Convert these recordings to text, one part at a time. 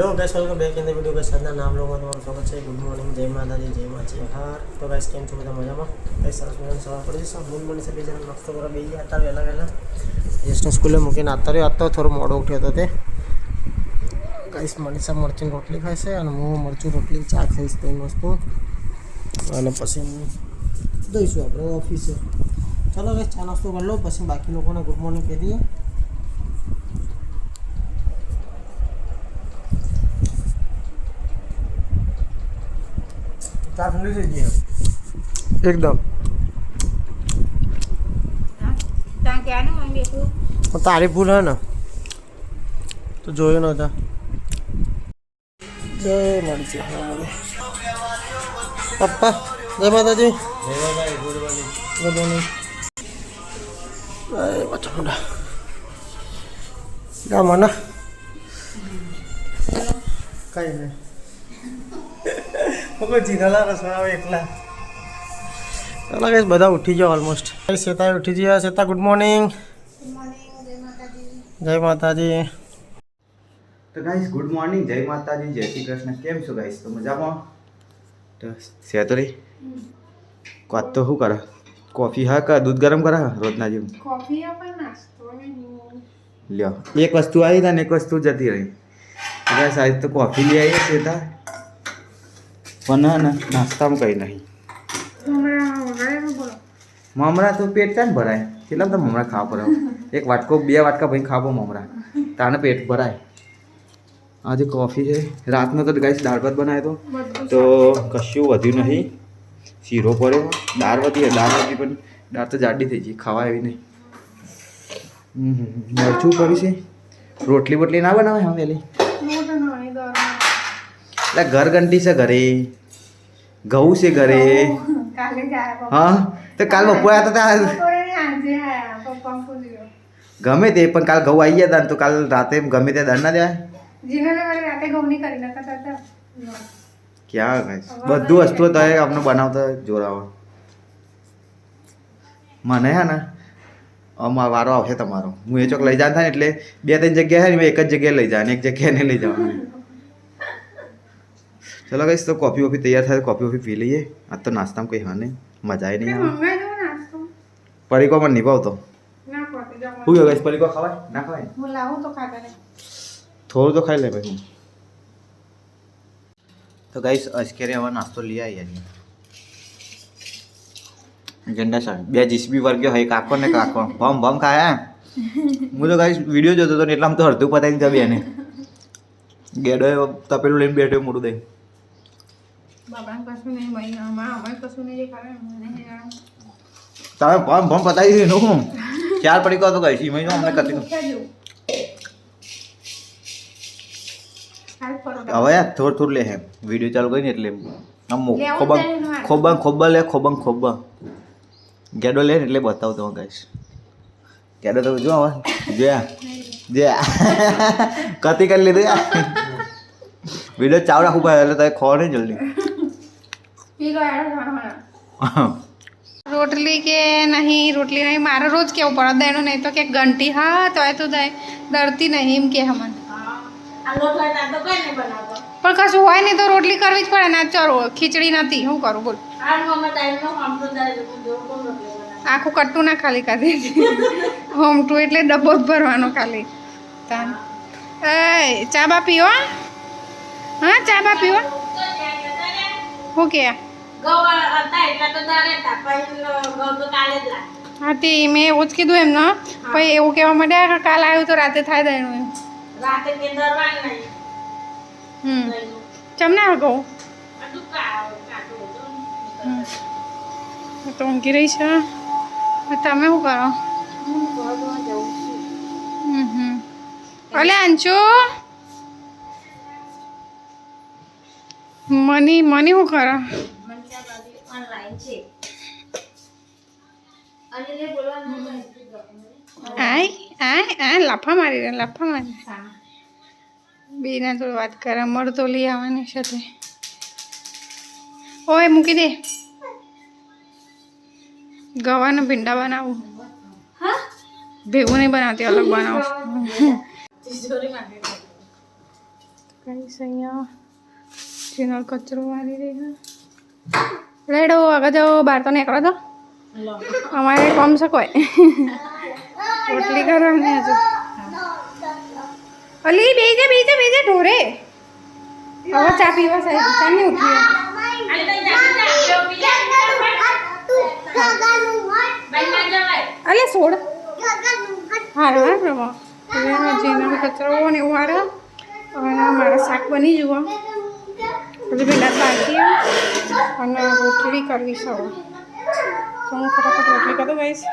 hello guys welcome back in the video guys આજના નામ લોગમાં તમારું સ્વાગત છે ગુડ મોર્નિંગ જય માતાજી જય માતાજી હાર તો ગાइस કેમ છો બધા મજામાં ગાइस સરસ મજાનો સવાર પડી જશે ગુડ મોર્નિંગ સભી જણા નાસ્તો કરવા બેસી હતા વહેલા જેસને સ્કૂલે મૂકીને આતા રહ્યો આતો થોડો મોડો ઉઠ્યો હતો તે ગાइस મનીષા મરચીની રોટલી ખાય છે અને હું મરચું રોટલી ચા ખાઈશ તો મસ્ત અને પછી જઈશું આપણે ઓફિસે ચાલો ગાइस ચા નાસ્તો કરી લો પછી બાકી લોકોને ગુડ મોર્નિંગ કહી દઈએ एकदम तारी भूल है ना तो जो ना था जय माता पप्पा जय माता जी गुड मॉर्निंग बच्चा मुंडा क्या माना कहीं नहीं જીનાલા રસોડા એકલા ચાલો ગાઈસ બધા ઉઠી ગયા ઓલમોસ્ટ શ્વેતા ઉઠી ગયા શ્વેતા ગુડ મોર્નિંગ જય માતાજી તો ગાઈસ ગુડ મોર્નિંગ જય માતાજી જય શ્રી કૃષ્ણ કેમ છો ગાઈસ તો મજામાં તો સેતરી કોત તો શું કરે કોફી હા કા દૂધ ગરમ કરે રોજના જેમ કોફી આપણ નાસ્તો લ્યો એક વસ્તુ આવી ને એક વસ્તુ જતી રહી ગાઈસ આજ તો કોફી લઈ આવી શ્વેતા પણ ના નાસ્તામાં કંઈ નહીં મમરા તો પેટ ક્યાં ભરાય કેટલા બધા મમરા ખાવા પડે એક વાટકો બે વાટકા ભાઈ ખાવો મમરા તાને પેટ ભરાય આજે કોફી છે રાતનો તો ગાઈસ દાળ ભાત બનાવ્યો તો કશું વધ્યું નહીં શીરો પડ્યો દાળ વધી પણ દાળ તો જાડી થઈ ગઈ ખાવા એવી નહીં મરચું પડી છે રોટલી બોટલી ના બનાવે હા વેલી એટલે ઘર ઘંટી છે ઘરે ઘઉં છે ઘરે હા તો કાલ બપોરે હતા ગમે તે પણ કાલ ઘઉં આવી ગયા હતા તો કાલ રાતે ગમે તે દંડ ના દેવાય ક્યાં બધું વસ્તુ તો આપણે બનાવતા જોરાવા મને હે ને વારો આવશે તમારો હું એ ચોક લઈ જતા ને એટલે બે ત્રણ જગ્યા છે ને એક જ જગ્યાએ લઈ જાય એક જગ્યાએ નહીં લઈ જવાનું चलो गाइस तो कॉफ़ी वॉफ़ी तैयार था कॉफ़ी वॉफ़ी पी लीजिए आज तो नाश्ता में कोई हाँ नहीं मजा ही नहीं आया परी को मन नहीं पाओ तो हुई हो गाइस परी को खावा ना खावा थोड़ा तो खाई ले भाई तो गाइस आज के रे हमारा नाश्तो लिया है यानी झंडा साहब બે જીસીબી વર્ગ્યો હોય કાકો ને કાકો ભમ ભમ ખાયા હું તો ગાઈસ વિડિયો જોતો તો એટલે આમ તો અડધું પતાઈ દીધા બેને ગેડો તપેલું લઈને બેઠો મોડું દઈ બાબાને કશું નહીં ભાઈ અમારે કશું નહીં ખાવે મને તમે ભમ ભમ પતાઈ દીધું હું ચાર પડી ગયો તો ગાઈસ ઈ મહિનો અમને કતી હવે યાર થોડું લે હે વિડિયો ચાલુ કરીને એટલે આમ ખોબા લે ખોબા ગેડો લે એટલે બતાવ તો ગાઈસ ગેડો તો જો હવે કતી કરી લીધું યાર વિડિયો ચાવ રાખવું પડે એટલે તમે ખો નહીં જલ્દી રોટલી કે નહીં રોટલી નહીં મારે રોજ કેવું પડે દેનું નહીં તો કે ઘંટી હા તો એ તો ડરતી નહીં એમ કે હમણાં પણ કશું હોય નહીં તો રોટલી કરવી જ પડે ને ચરો ખીચડી નથી શું કરું બોલ આખું કટ્ટું ના ખાલી કરી હોમ ટુ એટલે ડબ્બો જ ભરવાનો ખાલી એ ચા બા પીવો હા ચા બા પીવો શું કે હા તે મેં એવું જ કીધું એમને પછી એવું કહેવા માંડ્યા કાલ આવ્યું તો રાતે થાય દે એનું ચમ ના કહું તો ઊંઘી રહી છે તમે શું કરો અલે અંચુ મની શું કરો આ લાફા મારી બેના જોડે વાત કરે મળતો લઈ આવવાની સાથે ઓય મૂકી દે ગવાના ભીંડા બનાવું ભેગું નહીં બનાવતી અલગ બનાવું ગાઈસ અહીંયા ચેનલ કચરો વાળી રહી છે લેડો આગળ જાઓ બહાર તો નીકળો તો અમારે કમ છે કોઈ રોટલી કરવાની હજુ અલી બેજે ઢોરે હવે ચા પીવા સાહેબ ચા નહીં ઉઠી અલે છોડ હા પ્રભા ચેનલ કચરો ને એવું હારે હવે મારા શાક બની જુઓ હજુ પેલા બાકી અને રોટલી કરવી છે હવે તો હું ફટાફટ રોટલી કરું ગાઈશ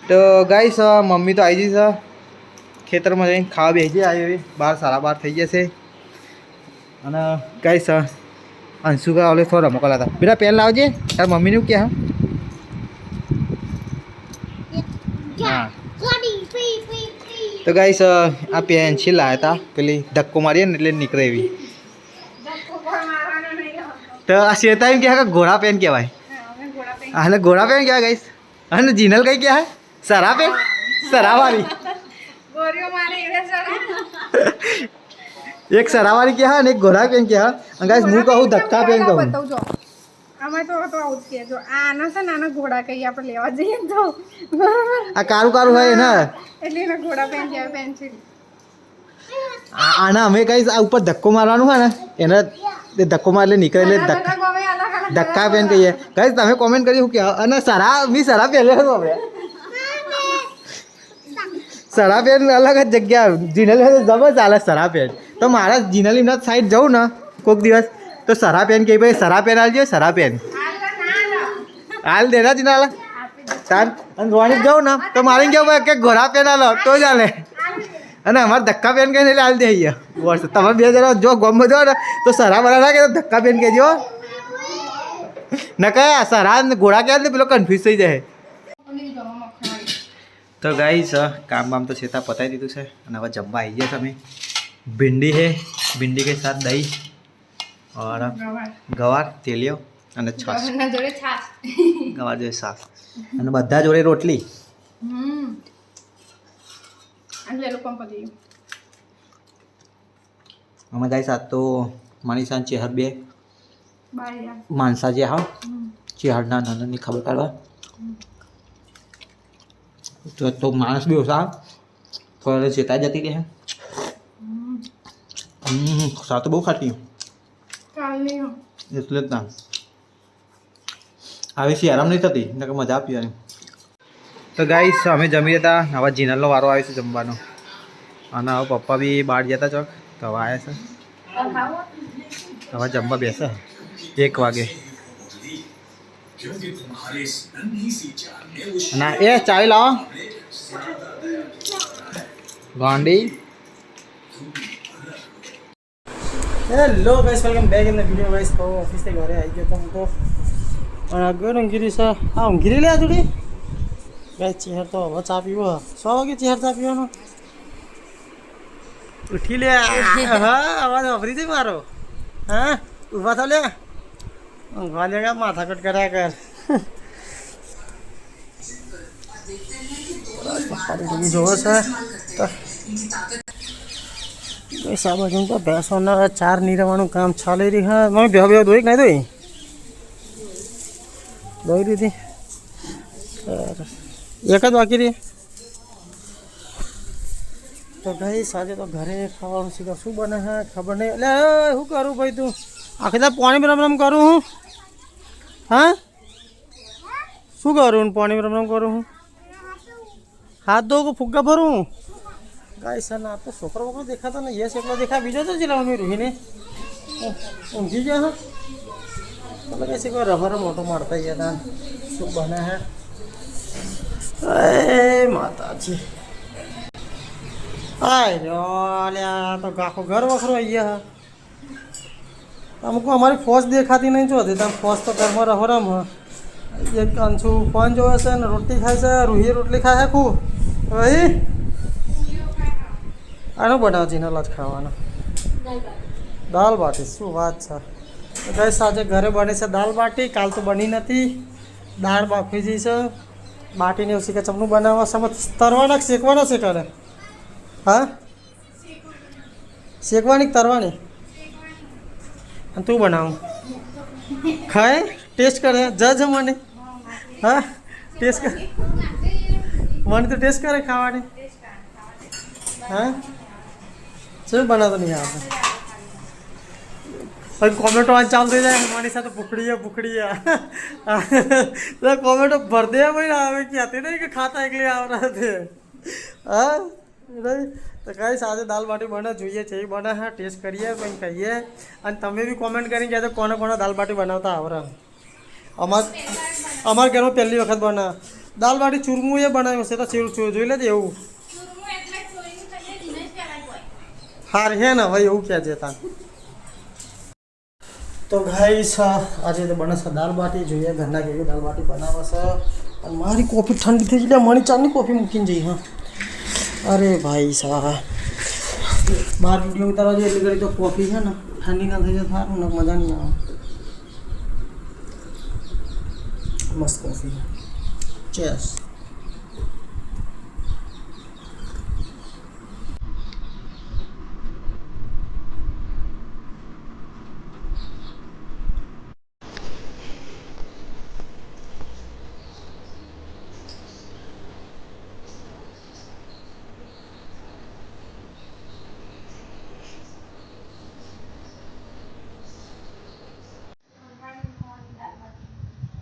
તો ગાઈસ મમ્મી તો આવી જઈ છે ખેતરમાં જઈને ખાવા બેસી આવી 12:30 થઈ જશે અને ગાઈસ અંશુ કા ઓલે થોડા રમકડા હતા બેટા પેન લાવજે તાર મમ્મીનું કે હા તો ગાઈસ આ પેન્સિલ લાવ્યા હતા પેલી ધક્કો મારીએ ને એટલે નીકળે એવી તો આ શ્વેતા એમ કહે ઘોડા પેન કહેવાય અને ઘોડા પેન કહેવાય ગાઈસ અને જીનલ કઈ કહેવાય સરા પેન સરાવાળી એક સરાવાળી કહેવાય અને એક ઘોડા પેન કહેવાય અને ગાઈસ હું કહું ધક્કા પેન કહું આમાં તો આવું જ કે જો આના છે નાના ઘોડા કહીએ આપણે લેવા જઈએ તો આ કારું કારું હોય ને એટલે એના ઘોડા પેન કહેવાય પેન્સિલ આના અમે કઈ આ ઉપર ધક્કો મારવાનું હોય ને એને ધક્કો મારે નીકળે એટલે ધક્કા પેન કહીએ કઈ તમે કોમેન્ટ કરી શું કે અને સરા મી સરા પહેલે હતું આપણે સરા પેન અલગ જ જગ્યા જીનલ જબર ચાલે સરા પેન તો મારા જીનલીના સાઈડ જવું ને કોઈક દિવસ તો સરા પેન કે ભાઈ સરા પેન આલજો સરા પેન હાલ દેના જીનલ તાર અને રોણી જાઉં ને તો મારે કેવું કે ઘોડા પેન આલો તો ચાલે અને અમારે ધક્કા પેન કહીને એટલે હાલ દે વર્ષ તમે 2 જણા જો ગમ જો ને તો સરા બરા લાગે તો ધક્કા પેન કહેજો ન કયા સરા ઘોડા ક્યાં ને પેલો કન્ફ્યુઝ થઈ જાય તો ગાઈસ કામ બામ તો છેતા પતાવી દીધું છે અને હવે જમવા આવી ગયા તમે भिंडी के साथ दही और गवार तेलियो અને છાશ જોડે છાશ ગવાર જોડે છાશ અને બધા જોડે રોટલી અને લે લોકો પડી અમે ગાઈસ આ તો મનીષા ચેહર બે બાય માનસા જે હા ચેહરના નાનાની ખબર કાઢવા તો માણસ બી ઓછા થોડા ચેતા જતી રહે સા તો બહુ ખાટી એટલે જ ના આવી સી આરામ નહીં થતી ને મજા આપી યાર તો ગાઈસ અમે જમી હતા હવે જીનલનો વારો આવે છે જમવાનો અને હવે પપ્પા બી બહાર જતા ચોક તો હવે આવ્યા છે હવે જમવા બેસે 1 વાગે ના એ ચાવી લાવો ગાંડી hello guys welcome back in the video guys તો ઓફિસ થી ઘરે આવી ગયો તો હું તો અને આગળ ઊંઘી છે હા ઊંઘી લે આજુડી ગાઈસ ચેહર તો હવે ચા પીવો 100 વાગે ચેહર ચા પીવાનો ઉઠી લે હા અવાજ વાપરી દે મારો હા ઊભા થા લે ઊંઘવા લેગા માથાકૂટ કર્યા કર જોવો છે તો સાબા જમ તો ભેંસોના 4 નિરવાનું કામ ચાલી રહી હા મને બે દોઈ નહીં દોઈ દીધી એક જ બાકી રહી તો ભાઈ સાંજે તો ઘરે ખાવાનું શીખો શું બને હે ખબર નહીં એટલે શું કરું ભાઈ તું આખી તો પાણી રમ કરું હું હા શું કરું પાણી રમ કરું હું હાથ ધો ફુગ્ગા ભરું ગાય સર ના તો છોકરો વગર દેખાતો ને યસ એકલો દેખા બીજો તો જલા અમે રૂહીને ઊંઘી ગયા હા તો કે છે કોઈ રબર મોટો મારતા ગયા શું બને હે એ માતાજી આય લ્યા તો આખો ઘર વખરો અહીંયા અમુક અમારી ફોજ દેખાતી નહીં જોતી તમે ફોજ તો ઘરમાં રહોરામ એક અંશુ ફોન જોવે છે ને રોટલી ખાય છે રૂહી રોટલી ખાય છે ખૂબ ભાઈ આનો બનાવ જીનલ જ ખાવાનો દાલ બાટી શું વાત છે ગઈ સાંજે ઘરે બને છે દાલ બાટી કાલ તો બની નથી દાળ બાફી જઈ છે બાટીને એવું શીખે ચમનું બનાવવા સમજ તરવાના શેકવાના છે કરે હા શેકવાની તરવાની અને તું બનાવું ખાય ટેસ્ટ કરે જજ મને હા ટેસ્ટ કરે મને તો ટેસ્ટ કરે ખાવાની હા શું બનાવતો નહીં આવડે પછી કોમેન્ટો આ ચાલુ થઈ જાય મારી સાથે ભૂખડીએ કોમેન્ટો ભર દે ભાઈ આવે કહેતી નહીં કે ખાતા એકલી આવરા છે હા નહીં તો કઈ સાથે દાલ બાટી બને જોઈએ છે એ બને હા ટેસ્ટ કરીએ કંઈ કહીએ અને તમે બી કોમેન્ટ કરીને કહેજો કોને કોને દાલ બાટી બનાવતા આવડે અમારા ઘરમાં પહેલી વખત બને દાલ બાટી ચૂરમું એ બનાવ્યું છે તો જોઈ લેજે એવું હાર હે ને ભાઈ એવું કહે છે તાન તો ગાઈસ આજે તો બને છે દાલ બાટી જોઈએ ઘરના કેવી દાલ બાટી બનાવે છે અને મારી કોફી ઠંડી થઈ ગઈ મણી ચારની કોફી મૂકીને જઈ હા અરે ભાઈ સાહેબ બહાર વિડીયો ઉતારવા જઈએ એટલી ઘડી તો કોફી છે ને ઠંડી ના થઈ જાય સારું ને મજા નહીં આવે મસ્ત કોફી ચેસ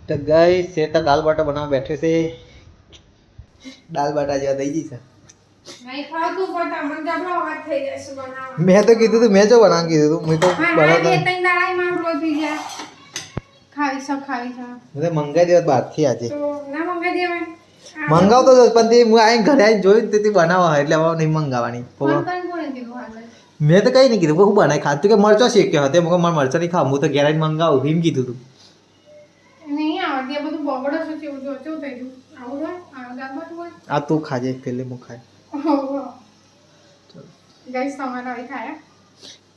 તો ગઈ શેતા દાલ બાટા બનાવવા બેઠે છે દાલ બાટા જેવા થઈ ગઈ છે મેં તો કીધું તું મેં જો બનાવવાનું કીધું તું મેં તો બનાવતા મંગાઈ દેવા બહારથી આજે મંગાવતો હતો પણ તે હું આવીને ઘરે આવીને જોયું તે બનાવવા એટલે હવે નહીં મંગાવવાની મેં તો કઈ નહીં કીધું હું બનાવી ખાતું કે મરચો શેક્યો હતો મને મરચો નહીં ખાવ હું તો ઘેર આવીને મંગાવું એમ કીધું તું આ તું ખાજે પેલે હું ખાય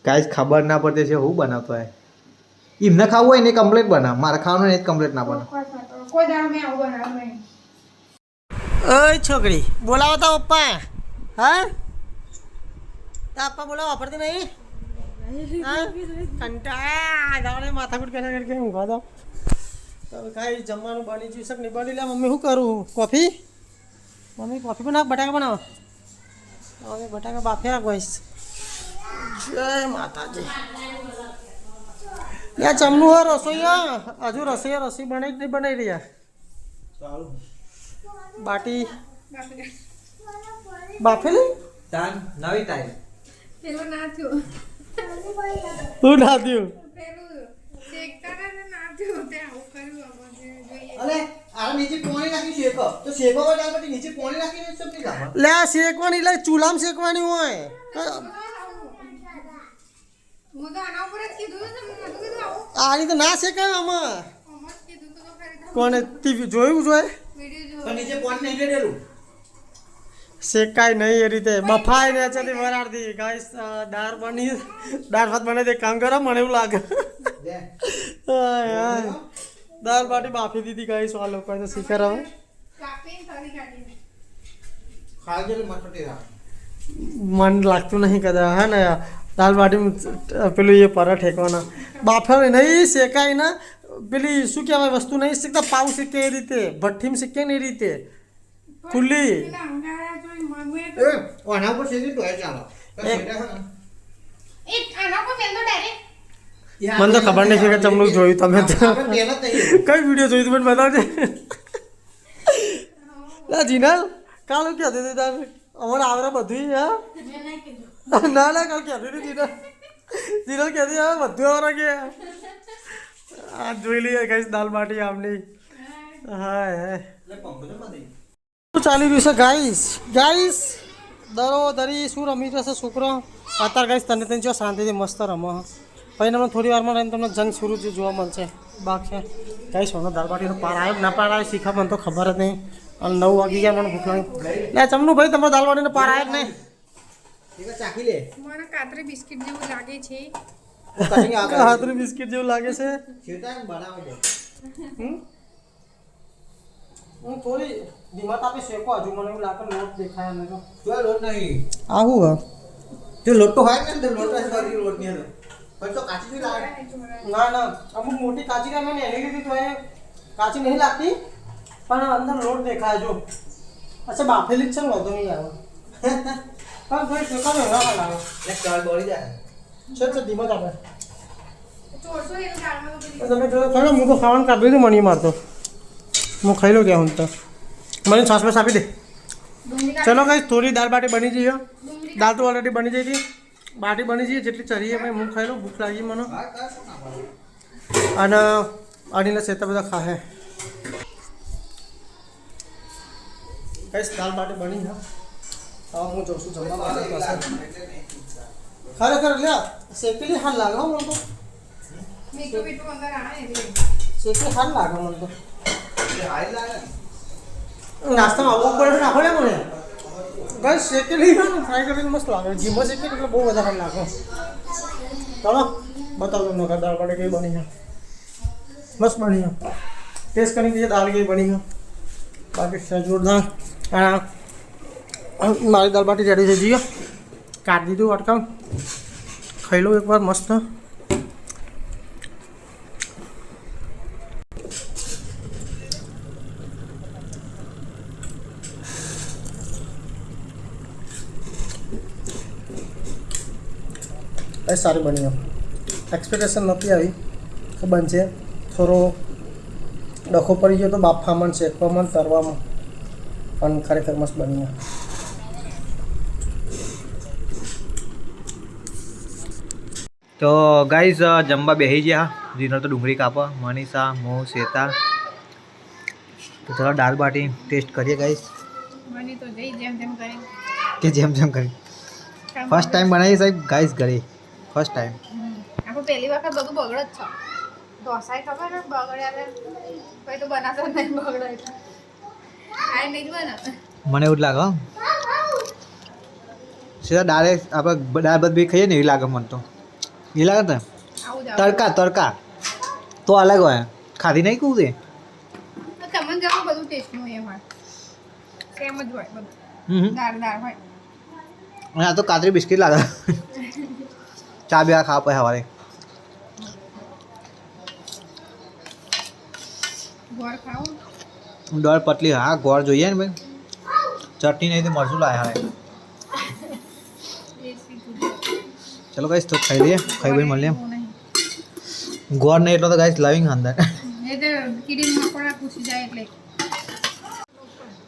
ગાઈસ ખબર ના પડતી છે હું બનાવતો હોય એમને ખાવું હોય ને કમ્પ્લીટ બનાવ મારે ખાવાનું ને કમ્પ્લીટ ના બનાવ ઓય છોકરી બોલાવો તા પપ્પા હા તા પપ્પા બોલાવો પડતી નહીં હા કંટાળા દાડે માથાકૂટ કરીને ઊંઘવા દો તો કાંઈ જમવાનું બની જઈ શકે નહીં બની લે મમ્મી શું કરું કોફી મમ્મી કોફી બનાવ બટાકા બનાવો હવે બટાકા બાફ્યા ગઈશ જય માતાજી યા ચમનું હો રસોઈયા હજુ રસોઈ બનાવી નહીં બનાવી રહ્યા ચાલો બાટી બાફેલી તાન નવી તાઈ પેલો ના થયો તું ના થયું લે શેકવાની લે ચૂલામાં શેકવાની હોય આની તો ના શેકાય આમાં કોને ટીવી જોયું જોઈએ શેકાય નહીં એ રીતે બફાય ને છે વરાળથી ગાઈસ દાળ ભાત બને તે કામ કરો મને એવું લાગે દાળ બાટી બાફી દીધી ગાઈસ આ લોકોને શીખર હવે મન લાગતું નહીં કદાચ હે ને દાળ બાટી પેલું એ પર ઠેકવાના બાફે નહીં શેકાય ને પેલી શું કહેવાય વસ્તુ નહીં શીખતા પાવ શીખે એ રીતે ભઠ્ઠીમાં શીખે ને એ રીતે ખુલ્લી મને તો ખબર નહીં કે ચમનું જોયું તમે તો કઈ વિડીયો જોયું મને બતાવજે જીનલ કાલ કહેતી હતી તારે અમારે આવરા બધું હા ના ના કાલ કહેતી હતી જીનલ કહેતી હા બધું આવરા કે આ જોઈ લઈએ કઈ દાલ બાટી આમની હા શું ચાલી રહ્યું છે ગાઈસ દરી શું રમી રહેશે છોકરો અત્યારે ગાઈસ તને તેને જો શાંતિથી મસ્ત રમો પછી તમને થોડી વારમાં રહીને તમને જંગ શરૂ જોવા મળશે બાગ છે ગાઈસ મને દાળ બાટીનો પાર આવ્યો ના પાર આવ્યો શીખા મને તો ખબર જ નહીં અને 9 વાગી ગયા મને ભૂખ લાગી લે ચમનું ભાઈ તમારે દાળ બાટીનો પાર આવ્યો જ નહીં ચાખી લે મને કાતરી બિસ્કિટ જેવું લાગે છે કાતરી બિસ્કિટ જેવું લાગે છે હું થોડી ધીમા તાપે શેકો હજુ મને એવું લાગે લોટ દેખાય ને તો જો લોટ નહીં આવું હા જો લોટ તો હોય ને લોટ જ કરી લોટ નહીં પણ તો કાચી નહીં લાગે ના ના અમુક મોટી કાચી કામ મેં એની લીધી તો એ કાચી નહીં લાગતી પણ અંદર લોટ દેખાય જો અચ્છા બાફેલી જ છે ને વધુ નહીં આવે પણ થોડી શેકાનો એના લાગે એક ચાલ બોલી જાય છે ધીમા તાપે તમે જો ખરો હું તો ખાવાનું કાપી દીધું મને મારતો હું ખાઈ લઉં ત્યાં હું તો મને છાસ બસ આપી દે ચલો કઈ થોડી દાળ બાટી બની જઈએ દાળ તો ઓલરેડી બની જઈ હતી બાટી બની જઈએ જેટલી ચરીએ ભાઈ હું ખાઈ લઉં ભૂખ લાગી મને અને અડીને સેતા બધા ખાહે કઈ દાળ બાટી બની હા હવે હું જોઉં છું જમવા માટે ખરેખર લે શેકેલી હાલ લાગે મને તો શેકેલી હાલ લાગે મને તો નાસ્તામાં આવું પડે નાખો ને મને બસ શેકેલી ફ્રાય કરીને મસ્ત લાગે જીમો શેકેલી એટલે બહુ વધારે લાગે ચાલો બતાવો તમને દાળ બાટી કઈ બની છે મસ્ત બની છે ટેસ્ટ કરી દઈએ દાળ કઈ બની છે બાકી છે જોરદાર મારી દાળ બાટી રેડી થઈ જઈએ કાઢી દીધું અટકાવ ખાઈ લઉં એકવાર મસ્ત એ સારી બની એક્સપેક્ટેશન નહોતી આવી કે બનશે થોડો ડખો પડી ગયો તો બાફામાં શેકવામાં તરવામાં પણ ખરેખર મસ્ત બની તો ગાઈઝ જમવા બેસી ગયા જીનર તો ડુંગળી કાપા મનીષા મો શ્વેતા તો ચલો દાળ બાટી ટેસ્ટ કરીએ ગાઈઝ મને તો જઈ જેમ તેમ કરી કે જેમ જેમ કરી ફર્સ્ટ ટાઈમ બનાવી સાહેબ ગાઈઝ ઘરે ફર્સ્ટ ટાઈમ આપણે પહેલી વખત બધું બગડ જ છે ઢોસાય ખબર ને બગડ્યા પછી તો બનાવતા નહીં બગડે એટલે આ નહીં જ બનાવે મને એવું જ લાગે સીધા ડાયરેક્ટ આપણે દાળ ભાત બી ખાઈએ ને એવી લાગે મને તો એ લાગે ને આવું જ તડકા તો અલગ હોય ખાધી નહીં કહું તે તમને જવું બધું ટેસ્ટનું એ હોય સેમ જ હોય બધું દાળ હોય અને આ તો કાતરી બિસ્કિટ લાગે ચા બે ખાવા પછી સવારે ગોળ ખાવું દળ પતલી હા ગોળ જોઈએ ને ભાઈ ચટણી નહીં તો મરચું લાવે હવે ચલો ગાઈસ તો ખાઈ લઈએ ખાઈ ભાઈ મળીએ ગોળ નહીં એટલો તો ગાઈસ લાવીંગ અંદર એ તો કીડી મકોડા પૂછી જાય એટલે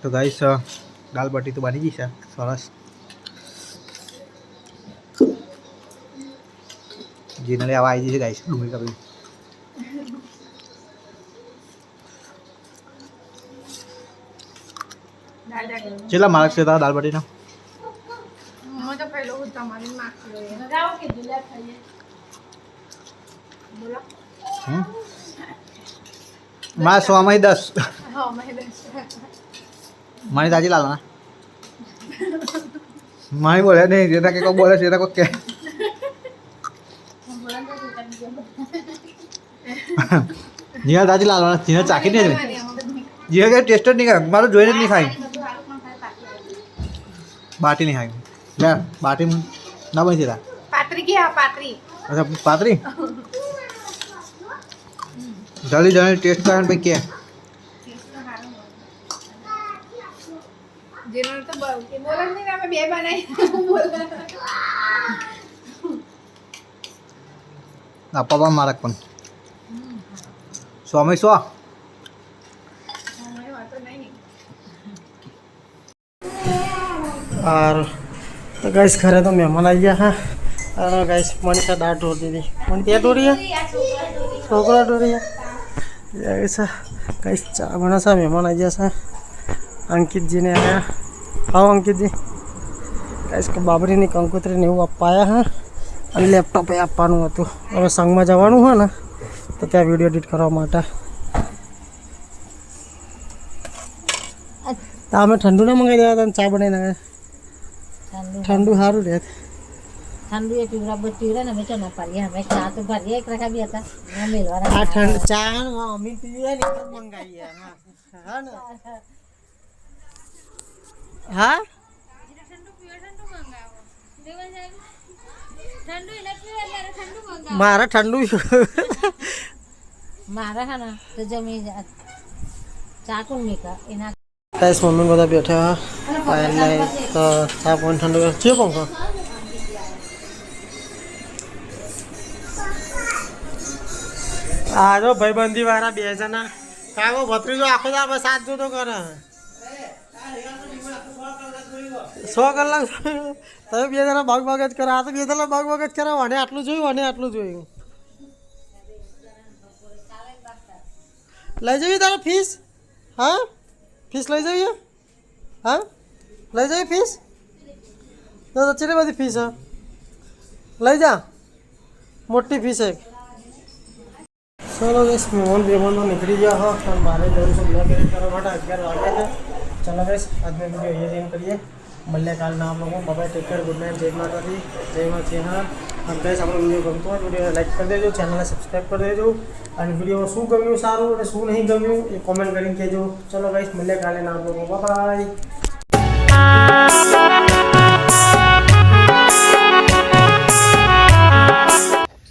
તો ગાઈસ દાલ બાટી તો બની ગઈ છે સરસ જીનલે આવા આવી જશે ગાઈસ ડુંગળી કાપી કેટલા માર્ક્સ છે તારા દાલ બાટીના હું તો પહેલો હું તમારી માર્ક્સ લઈએ રાવ કે જુલા ખાઈએ બોલો મારા 100 માંથી 10 હા મેં મારી દાદી લાલના મારી બોલે નહીં જેતા કે કોઈ બોલે છે કોઈ કે જીયા દાદી લાલના જીયા ચાખી નહીં જીયા કે ટેસ્ટ જ નહીં કરે મારું જોઈને જ નહીં ખાય બાટી નહીં ખાય લે બાટી ના બની જતા પાત્રી કે હા પાત્રી અચ્છા પાતરી જલ્દી જલ્દી ટેસ્ટ કરે ભાઈ કે જેનો તો બોલ કે બોલ નહીં અમે બે બનાવી બોલ આપા પણ મારક પણ સ્વામી સ્વા और तो गैस घरे तो मेहमान आई गया है और गैस मनीषा दाढ़ ढो दी थी मनी क्या ढो रही है छोकरा ढो रही है ऐसा गैस चा बना सा मेहमान आई गया अंकित जी ने आया आओ अंकित जी गैस के बाबरी ने कंकोत्री ने એવું અપાયા હે અને લેપટોપ એ આપવાનું હતું હવે સંગમાં જવાનું હોય ને તો ત્યાં વિડીયો એડિટ કરવા માટે તો અમે ઠંડુ ના મંગાવી દેવા તમે ચા બનાવીને ठंडू हारू रे ठंडू एक बराबर पीरा ना मैं चना पाली हमें चा तो भर एक रखा भी था मैं मिलवा आ ठंड चा अमी पीवे नहीं तो मंगाई है हां હા ને હા મારે ઠંડુ મારા હા ને તો જમી ચાકુ મેકા એના ગાઈસ મમ્મી બધા બેઠા એટલે તો ચા પાણી ઠંડુ છે પંખો આ જો ભાઈબંધી વાળા 2 જણા કાકો ભત્રીજો આખો દા બસ સાથ જોતો કરે 100 કલાક તમે 2 જણા ભાગ ભાગ જ કરે આ તો 2 જણા ભાગ ભાગ જ કરે અને આટલું જોયું અને આટલું જોયું લઈ જવી તારે ફીસ હા ફીસ લઈ જઈએ હા લઈ જઈએ ફીસ તો ચેટલી બધી ફીસ હા લઈ જા મોટી ફીસ એક ચલો ગઈશ મોહન બેમનો નીકળી ગયા હો પણ મારે જવું છે બ્લોગ એડિટ કરવા માટે 11 વાગ્યા છે ચલો ગઈશ આજનો વિડીયો અહીંયા એન્ડ કરીએ મળીએ કાલના આપ લોકો bye take care good night જય માતાજી જય મા ચેહર અને ગઈશ આપણો વિડીયો ગમતો હોય વિડીયો લાઈક કરી દેજો ચેનલને સબસ્ક્રાઈબ કરી દેજો અને વિડીયો શું ગમ્યું સારું અને શું નહીં ગમ્યું એ કોમેન્ટ કરીને કહેજો ચલો ગઈશ મળીએ કાલે ના આપ લોકો બાય